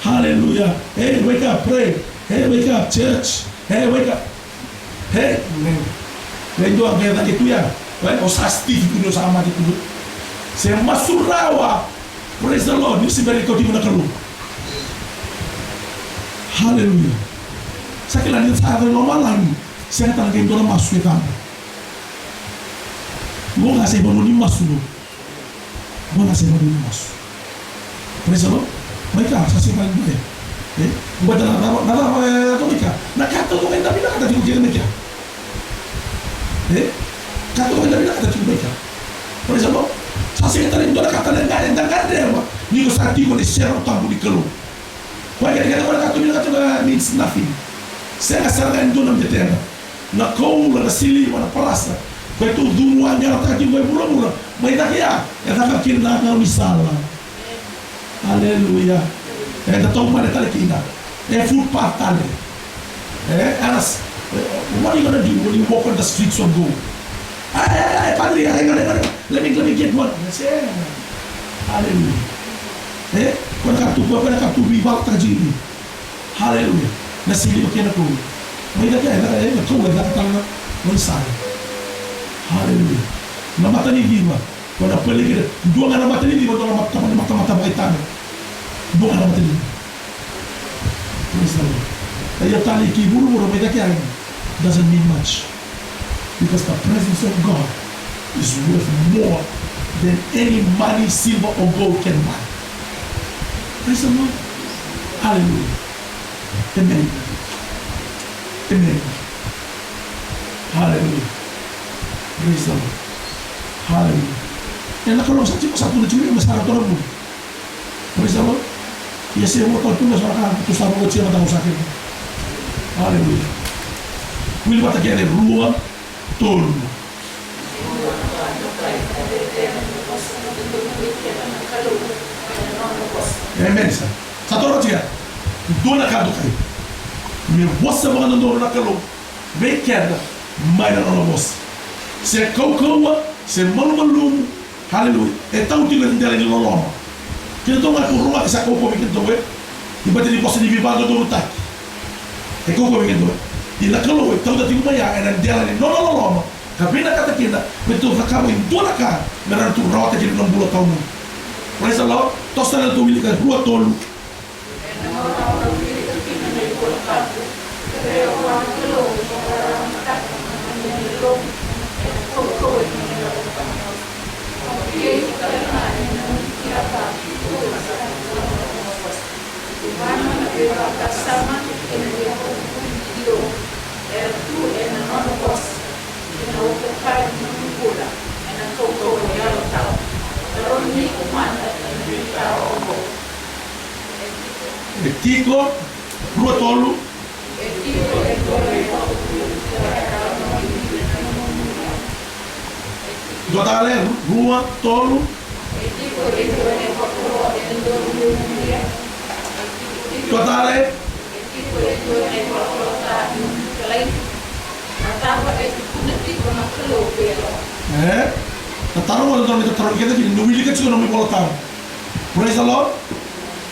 hallelujah. Hey, wake up, pray. Hey, wake up, church. Hey, wake up. Hey, itu apa yang tadi tu ya? Osasti itu sama itu. Saya masuk rawa, praise the Lord. Ini sebenarnya kau di mana kalau? Hallelujah. Saya kira ini saat normal lagi. Saya tak lagi dalam masuk ke kamu. Gua nggak sih baru masuk. Praise the Lord. Mereka saya paling baik. Gua nada mereka. Nak kata tu kan tapi nak kata juga mereka. Kata tu kan tapi nak kata juga mereka. Praise the Lord. Saya tak lagi dalam kata dan kata dia. Ni kau sakti kau share tamu di keluar. Kau kata kata means nothing. Saya asalkan itu nama dia. Na koula na sili na parasa kau itu dulu anggar tak kau mula mereka ya tak kira nak misala. Haleluya. Tak tahu mana tak kira footpath tadi anas what are you gonna do when you walk on the streets of gold? Ay, padre, hang on. Let me get one. That's it. Hallelujah. Kung nakatubi, bakit nakajili? Hallelujah. Nasili mo kaya na po. May natulad, nakatang na mansaya. Hallelujah. Namata ni Diva. Kung napaligid, dua nga namata ni Diva, doon mata bakit tayo. Dua nga namata ni Diva. Praise the Lord. Kaya tali kiburu-buru, may kaya doesn't mean much. Because the presence of God is worth more than any money, silver, or gold can buy. Praise the Lord. Hallelujah. Amen. Amen. Hallelujah. Praise the Lord. Hallelujah. Yang nakalong sa satu na curi masarap to mo. Praise the Lord. Iya siya mo to mas maka tu sa mo siya matang sakit. Hallelujah. Will bata kaya ruwa tol. Amen sa. Sa toro tiya. Dona ka do kay. Me wasa mga nandoro na kalong. May kaya may na boss. Se kaukawa, se malumalum. Hallelujah. E tau tinggal ndela ni loloma. Kaya to nga kuruma sa kaukawa bikin to we. Iba tini boss ni bibago do utak. E kaukawa bikin to. Ila kalau tau da tinggal ya ena ndela ni loloma. Kabina kata kita, betul kakak ini dua nak, mereka tu rawat jadi 6 bulan tahun. Praise the Lord. Tosta na tu milik dua tolu. Tigo, dua tolu. Totale, dua tolu. Totale. Taruh orang itu taruh kita jadi nubil kita juga nubil bola taruh. Praise the Lord.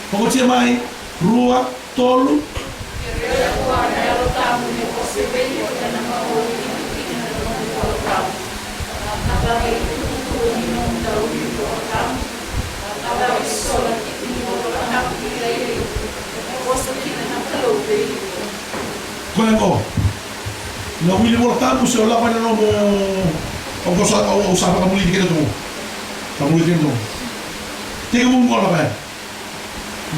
Pokoknya mai rua tolu. Kau na wili bola taruh sih orang mana nomo. Kau usah kamu lihat kita tu. Kamu lihat tu. Tiga bola apa?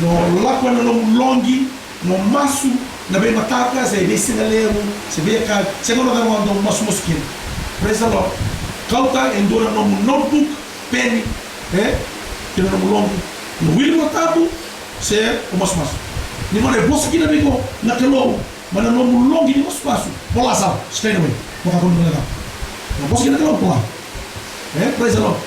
No lakwa no longi no masu na be mataka se be sinalemo se be ka segundo da no masu moskin. Praise the Lord. Kauta endura no notebook pen que no longi no will matabu se o masu masu ni mane boski na biko na kelo mana no longi ni masu masu pola sa straight away mo ka kono na no boski na kelo pola. Praise the Lord.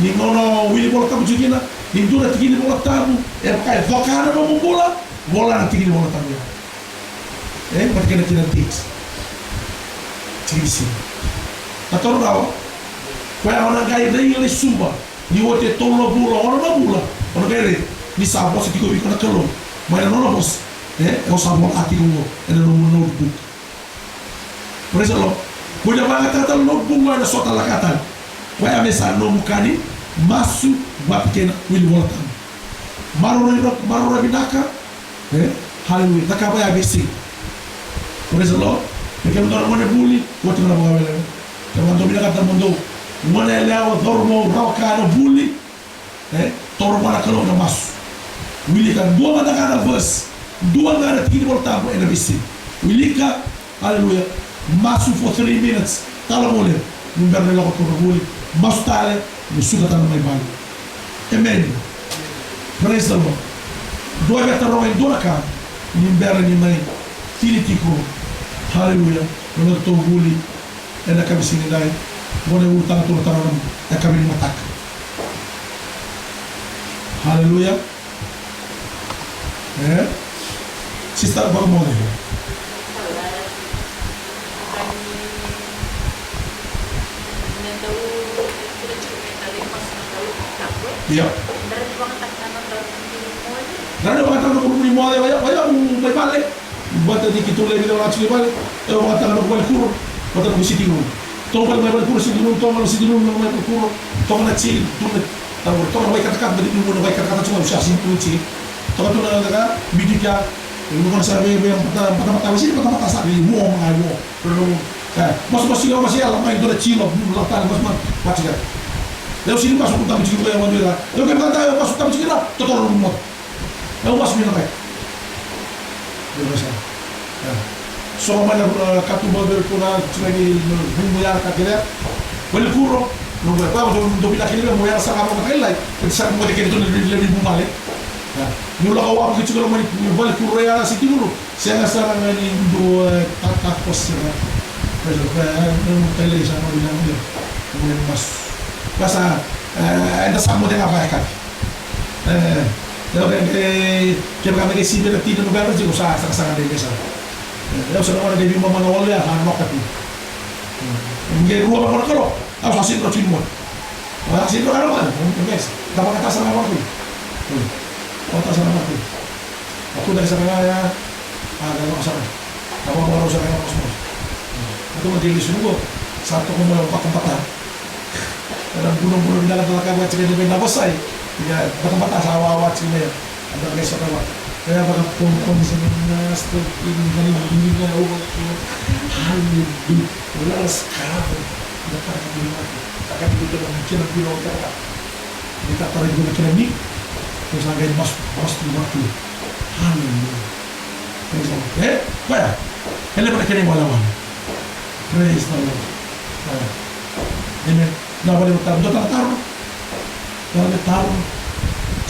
Ni no will bola tabu jigina Indura tigini bola tabu, kai vokana no bola na tigini bola tabu. Porque na tigini tigs. Tigisi. Atoro rawa. Kaya ona gai rei le sumba, ni wote tolo bula, ona gai rei. Ni sabo se tigo biko na kalo. Mas não na bos. O sabo ati go, ena no notebook. Por isso lo, kuja banga tata notebook wa na sota la kata. Kaya mesa no mukani masu wapikena wili bola tamu. Marora binaka. Hallelujah. Takaba ya besi. Praise the Lord. Porque não dá uma bully, outro não vai ver. Então quando binaka tá mundo, uma leva dormo roca no bully. Tormo na calo na masu. Wili kan dua mata kada verse. Dua ngara tigini bola tamu ena besi. Wili ka hallelujah. Masu for 3 minutes. Tala mole. Numberne la ko bully. Masu tale. Musuka tanah mai bali. Amen. Praise the Lord. Dua beta roa indora ka. Nimbera ni mai. Tili tiko. Hallelujah. Nono to buli. Ena kami sini dai. Bone utang to tanam. Ena kami ni matak. Hallelujah. Sister bagaimana? Iya. Dari mga tagtanan daw mo. Nada mga tanong ko ni mo ay may pale. Bata di kitule bila wala chili pale. Mga tanong ko kuro. Bata ko si tinun. Tong may kuro si tinun, tong si tinun may kuro. Tong na chili, tong may katakat dari mo may katakat cuma siya sin tuci. Tong to na daga bidika. Yung mga sabi yung mata sini mata sabi mo mga mo. Pero mas sigaw masih alam ay do na chilo, latan mas macam. Lalu sini masuk utang cikgu yang mana? Lalu kan kata masuk utang cikgu lah, total rumah. Lalu masuk minum air. Biasa. So mana katu baru puna lagi muyar kakek. Boleh kuro. Nunggu apa? Untuk bila kini muyar sangat ramai kali lagi. Kita mau dikit itu lebih bumale. Mula awak kecil kalau boleh kuro ya situ dulu. Saya rasa ini dua tak pos. Kalau tele sama bilang dia boleh masuk. Basta ainda samo de lavar cara. Que para me receber aqui no lugar de usar essa sala de mesa. Eu só não devi uma manual ya han mokati. Ninguém rua para kalau. Aku hasil pro cimo. Hasil pro ano kan? Guys, dapat kata sama waktu. Kata sama waktu. Aku dari sana ya ada masalah. Kamu mau usah kamu semua. Aku mau di sini satu mau empat dalam gunung-gunung dalam belakang buat cerita benda besar ya tempat awal-awal cerita ada besok apa ya bakal pom sini nas tuh ini udah sekarang dapat dibilang akan kita mungkin lebih longgar kita tarik juga kena ni terus agak mas di waktu baik hele pada kena walawan praise the Lord amen. Nah, boleh taruh.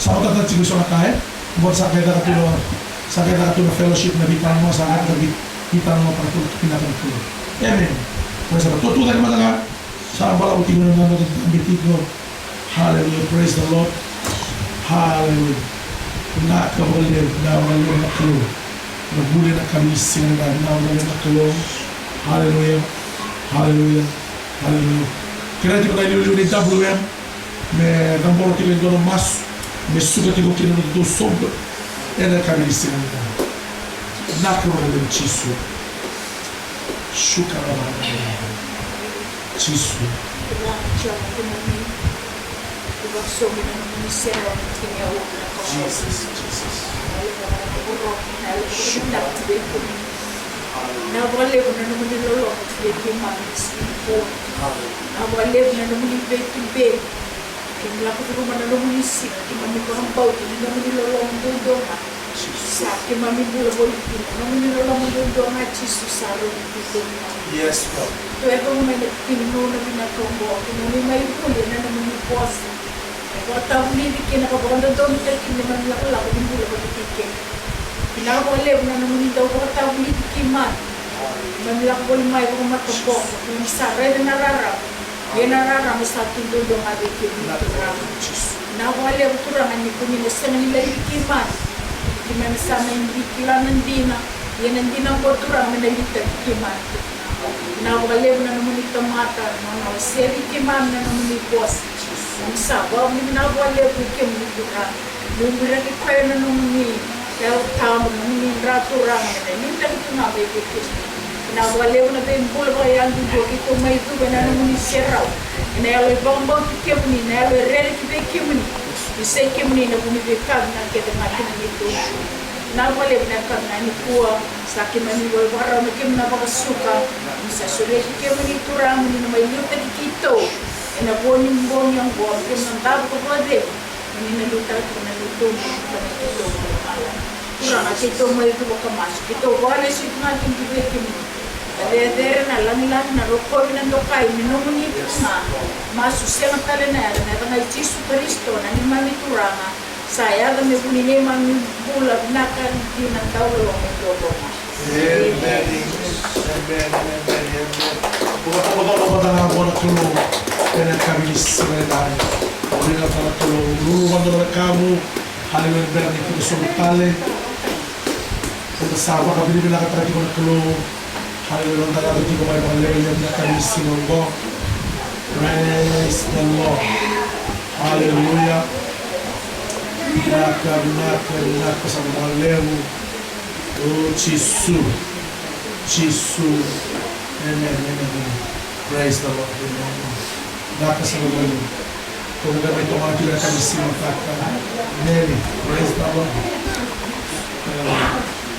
Sama kata cikgu soal kaya, buat sakit tu fellowship nabi tamu sangat nabi kita mau perlu pindahan tu. Amen. Masa tu dari mana kan? Sabar uti mana nama begitu. Hallelujah, praise the Lord. Hallelujah. Nak boleh nak keluar. Boleh nak kami singgah nak boleh nak keluar. Hallelujah, hallelujah, hallelujah. Kira tiba kali dulu di WM, me tambor kilo dono mas, me suka tiba kilo do sob, era kami singa. Nakro de chisu, shuka rama chisu. Jesus. Na boleh benar benar lolo jadi manis itu. Na boleh benar benar beti. Kita lakukan rumah na muni sik, kita mikro hampau, kita muni lolo mundo ha. Sa kita muni bula boleh kita, na muni lolo mundo ha cisu saru itu. Yes, God. Tu é como ele tino na bina tombo, kita muni mai boleh na muni puasa. Kota muni bikin apa benda tu kita kini muni lakukan bula boleh bikin. Kita boleh benar muni tahu kota muni bikin mana. Memilak boleh mai ko matopok bisa red narara ye narara satu dulu ngade ke na wale uturang ni kuni nesang nila ikiman kiman sama indikila nandina ye nandina ko turang menelita ikiman na wale na muni tomata na seri ikiman na muni bos sa ba ni na wale ko kim ni turang lumira ki ko na muni ya tamu muni raturang ni tanto na be ke na wale na ben bol ba yang du ko mai tu bana muni serau na elo bombo ke muni na elo rele ki be ke muni ise ke muni na muni be ka na ke de makina ni tu na wale na ka na ni kuwa sa ke mani wal bara na ke na ba suka sa sule ke muni turang ni na mai luta ki kito na boni mboni yang bo ke na ta ko ba de ni na luta ko na luto ni ka na kito turang ake to mai tu ka mas kito wale si na ki be ke muni Ada na lang na rokoi na dokai minum ni na masu sema kale na na Yesu Kristo na ni mami turanga saya da me bunine mami bula nakan di na taulo mo todo. Amen. Bukan na bona tulo pena kami sebentar. Boleh na para tulo dulu quando kamu haleluya berani ku sultale. Kita sawa kami bila kata di tulo haleluya tala di ko may haleluya na kami sinongo. Praise the Lord. Haleluya. Binaka sa mga levo. Oh, Chisu. Chisu. Amen. Praise the Lord. Amen. Binaka sa mga levo. Kung gabay ito mga kila kami simakaka. Amen. Praise the Lord.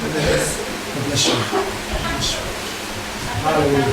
God bless you. Hallelujah.